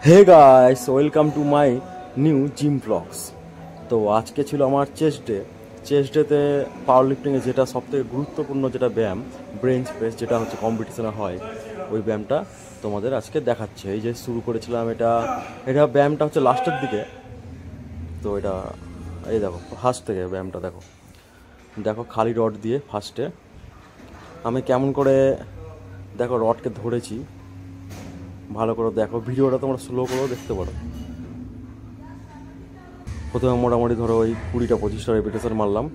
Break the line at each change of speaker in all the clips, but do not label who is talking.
Hey guys, welcome to my new gym vlogs. তো আজকে ছিল আমার চেস্ট ডেতে পাওয়ার লিফটিংয়ে যেটা সবথেকে গুরুত্বপূর্ণ যেটা ব্যায়াম, ব্রেঞ্চ প্রেস, যেটা হচ্ছে কম্পিটিশনে হয়, ওই ব্যায়ামটা তোমাদের আজকে দেখাচ্ছে। এই যে শুরু করেছিলাম, এটা ব্যায়ামটা হচ্ছে লাস্টের দিকে। তো এটা এই দেখো ফার্স্ট থেকে ব্যায়ামটা দেখো খালি রড দিয়ে ফার্স্টে আমি কেমন করে দেখো রডকে ধরেছি, ভালো করে দেখো। ভিডিওটা তোমরা স্লো করেও দেখতে পারো। প্রথমে মোটামুটি ধরো ওই 20-25টা রেপিটেশন মারলাম,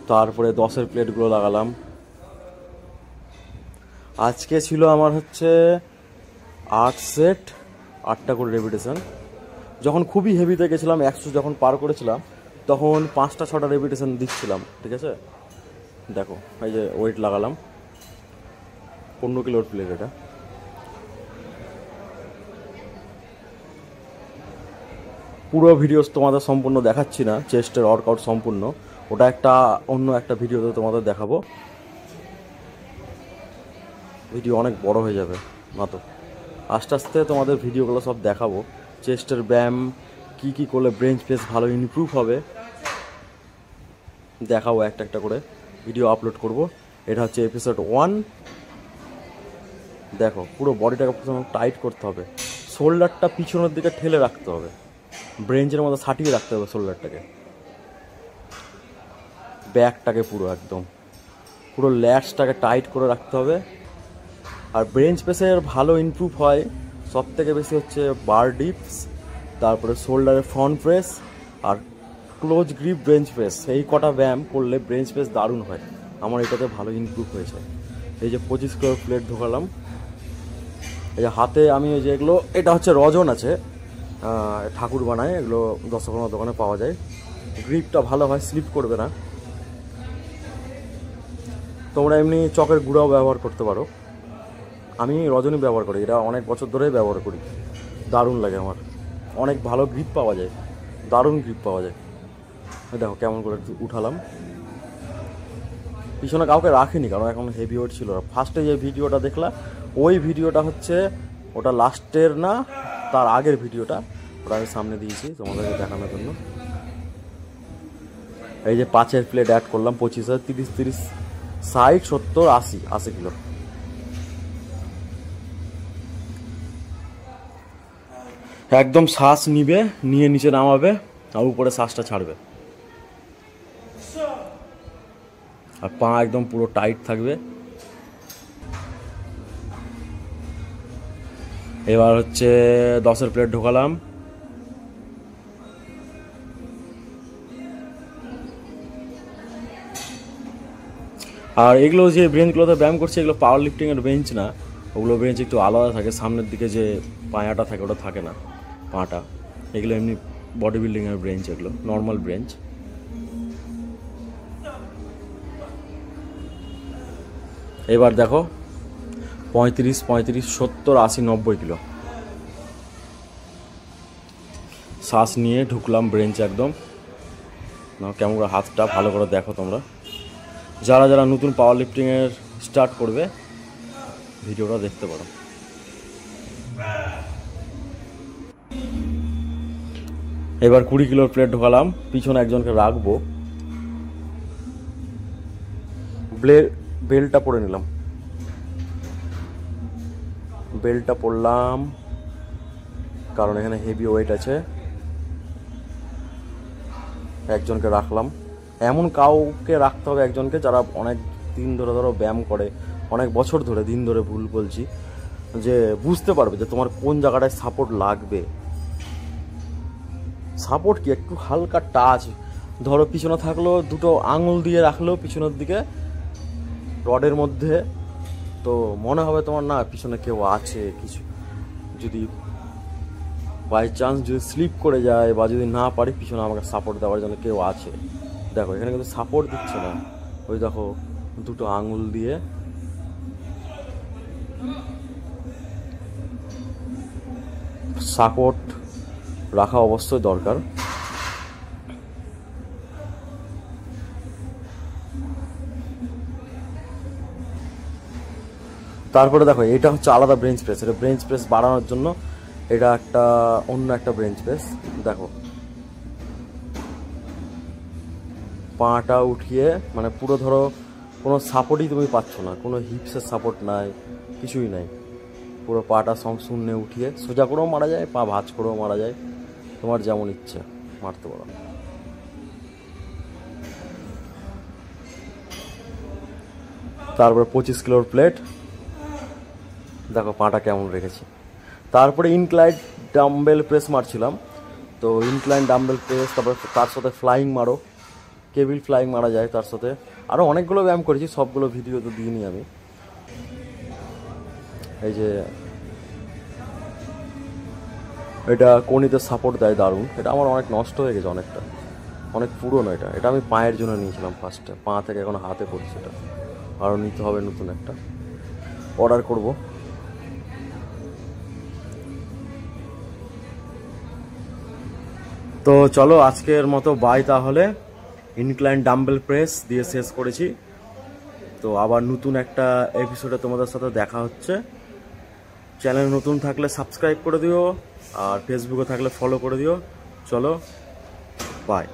তারপরে 10-এর প্লেটগুলো লাগালাম। আজকে ছিল আমার হচ্ছে 8 সেট, 8টা করে রেপিটেশন। যখন খুবই হেভিতে গেছিলাম, 100 যখন পার করেছিলাম, তখন 5টা-6টা রেপিটেশন দিচ্ছিলাম, ঠিক আছে। দেখো এই যে ওয়েট লাগালাম, 15 কিলোর প্লেট। এটা পুরো ভিডিও তোমাদের সম্পূর্ণ দেখাচ্ছি না, চেস্টের ওয়ার্কআউট সম্পূর্ণ, ওটা অন্য একটা ভিডিওতে তোমাদের দেখাবো। ভিডিও অনেক বড় হয়ে যাবে না, তো আস্তে আস্তে তোমাদের ভিডিওগুলো সব দেখাবো। চেস্টের ব্যায়াম কি করলে ব্রেঞ্চ প্রেস ভালো ইমপ্রুভ হবে দেখাবো, একটা করে ভিডিও আপলোড করব। এটা হচ্ছে এপিসোড 1। দেখো পুরো বডিটাকে প্রথমে টাইট করতে হবে, শোল্ডারটা পিছনের দিকে ঠেলে রাখতে হবে, ব্রেঞ্চের মধ্যে সাটিয়ে রাখতে হবে শোল্ডারটাকে, ব্যাকটাকে পুরো ল্যাটসটাকে টাইট করে রাখতে হবে। আর ব্রেঞ্চ প্রেসের ভালো ইমপ্রুভ হয় সব থেকে বেশি হচ্ছে বার ডিপস, তারপরে শোল্ডারের ফ্রন্ট প্রেস আর ক্লোজ গ্রিপ ব্রেঞ্চ প্রেস। এই কটা ব্যায়াম করলে ব্রেঞ্চ প্রেস দারুণ হয়। আমার এটাতে ভালো ইমপ্রুভ হয়েছে। এই যে 25 কিলো প্লেট ঢোকালাম। এই যে হাতে আমি ওই যে এগুলো, এটা হচ্ছে রজন আছে, ঠাকুর বানায়, এগুলো দশকর্মার দোকানে পাওয়া যায়। গ্রিপটা ভালো হয়, স্লিপ করবে না। তোমরা এমনি চকের গুঁড়াও ব্যবহার করতে পারো, আমি রজনী ব্যবহার করি, এটা অনেক বছর ধরেই ব্যবহার করি, দারুণ লাগে আমার। অনেক ভালো গ্রিপ পাওয়া যায়, দারুণ গ্রিপ পাওয়া যায়। দেখো কেমন করে উঠালাম। পিছনে কাউকে রাখিনি, কারণ এখন হেভি ওয়েট ছিল। ফার্স্টে যে ভিডিওটা দেখলাম, ওই ভিডিওটা হচ্ছে ওটা লাস্টের না, তার আগের ভিডিওটা, ওটা আমি সামনে দিয়েছি তোমাদেরকে দেখানোর জন্য। এই যে 5-এর প্লেট অ্যাড করলাম, 25, 30, 60, 70, 80 কিলো। একদম শ্বাস নিবে, নিয়ে নিচে নামাবে, আর উপরে শ্বাসটা ছাড়বে, আর পা একদম পুরো টাইট থাকবে। এবার হচ্ছে 10-এর প্লেট ঢোকালাম। আর এগুলো যে বেঞ্চগুলোতে ব্যায়াম করছে, এগুলো পাওয়ার লিফটিংয়ের বেঞ্চ না, ওগুলো বেঞ্চ একটু আলাদা থাকে, সামনের দিকে যে পায়াটা থাকে ওটা থাকে না, পাটা। এগুলো এমনি বডি বিল্ডিংয়ের বেঞ্চ, এগুলো নর্মাল বেঞ্চ। এবার দেখো 35, 70, 80, 90 কিলো। শ্বাস নিয়ে ঢুকলাম ব্রেঞ্চে একদম। না কেমন করে হাতটা ভালো করে দেখো তোমরা, যারা নতুন পাওয়ার লিফটিংয়ের স্টার্ট করবে ভিডিওটা দেখতে পারো। এবার 20 কিলোর প্লেট ঢোকালাম, পিছনে একজনকে রাখবো, বেল্টটা পরে নিলাম, বেল্টটা পরলাম কারণ এখানে হেভি ওয়েট আছে। একজনকে রাখলাম, এমন কাউকে রাখতে হবে একজনকে যারা অনেক দিন ধরে ব্যায়াম করে, অনেক বছর ধরে, দিন ধরে ভুল বলছি, যে বুঝতে পারবে যে তোমার কোন জায়গাটায় সাপোর্ট লাগবে। সাপোর্ট কি, একটু হালকা টাচ, ধরো পিছনে থাকলো, দুটো আঙুল দিয়ে রাখলো পিছনের দিকে রডের মধ্যে, তো মনে হবে তোমার না পিছনে কেউ আছে কিছু। যদি বাই চান্স যদি স্লিপ করে যায় বা যদি না পারি, পিছনে আমাকে সাপোর্ট দেওয়ার জন্য কেউ আছে। দেখো এখানে কিন্তু সাপোর্ট দিচ্ছে না, ওই দেখো দুটো আঙুল দিয়ে সাপোর্ট রাখা অবশ্যই দরকার। তারপরে দেখো এটা হচ্ছে আলাদা ব্রেঞ্চ প্রেস, এটা ব্রেঞ্চ প্রেস বাড়ানোর জন্য এটা একটা অন্য একটা বেঞ্চ প্রেস। দেখো পাটা উঠিয়ে মানে পুরো ধরো কোনো সাপোর্টই তুমি পাচ্ছ না, কোনো হিপসের সাপোর্ট নাই, কিছুই নাই। পুরো পাটা শূন্যে উঠিয়ে সোজা করেও মারা যায়, পা ভাঁজ করেও মারা যায়, তোমার যেমন ইচ্ছে মারতে পারো। তারপরে 25 কিলোর প্লেট, দেখো পাটা কেমন রেখেছি। তারপরে ইনক্লাইন ডাম্বেল প্রেস মারছিলাম, তো ইনক্লাইন ডাম্বেল প্রেস, তারপরে তার সাথে ফ্লাইং মারো, কেবিল ফ্লাইং মারা যায়। তার সাথে আরও অনেকগুলো ব্যায়াম করেছি, সবগুলো ভিডিও তো দিইনি আমি। এই যে এটা কোনিতে সাপোর্ট দেয় দারুণ, এটা আমার অনেক নষ্ট হয়ে গেছে, অনেক পুরনো। এটা আমি পায়ের জন্য নিয়েছিলাম ফার্স্টে, পা থেকে এখন হাতে পড়ছে। এটা আরও নিতে হবে, নতুন একটা অর্ডার করব। তো চলো আজকের মতো বাই। তাহলে ইনক্লাইন ডাম্বেল প্রেস দিয়ে শেষ করেছি, তো আবার নতুন একটা এপিসোডে তোমাদের সাথে দেখা হচ্ছে। চ্যানেল নতুন থাকলে সাবস্ক্রাইব করে দিও, আর ফেসবুকে থাকলে ফলো করে দিও। চলো বাই।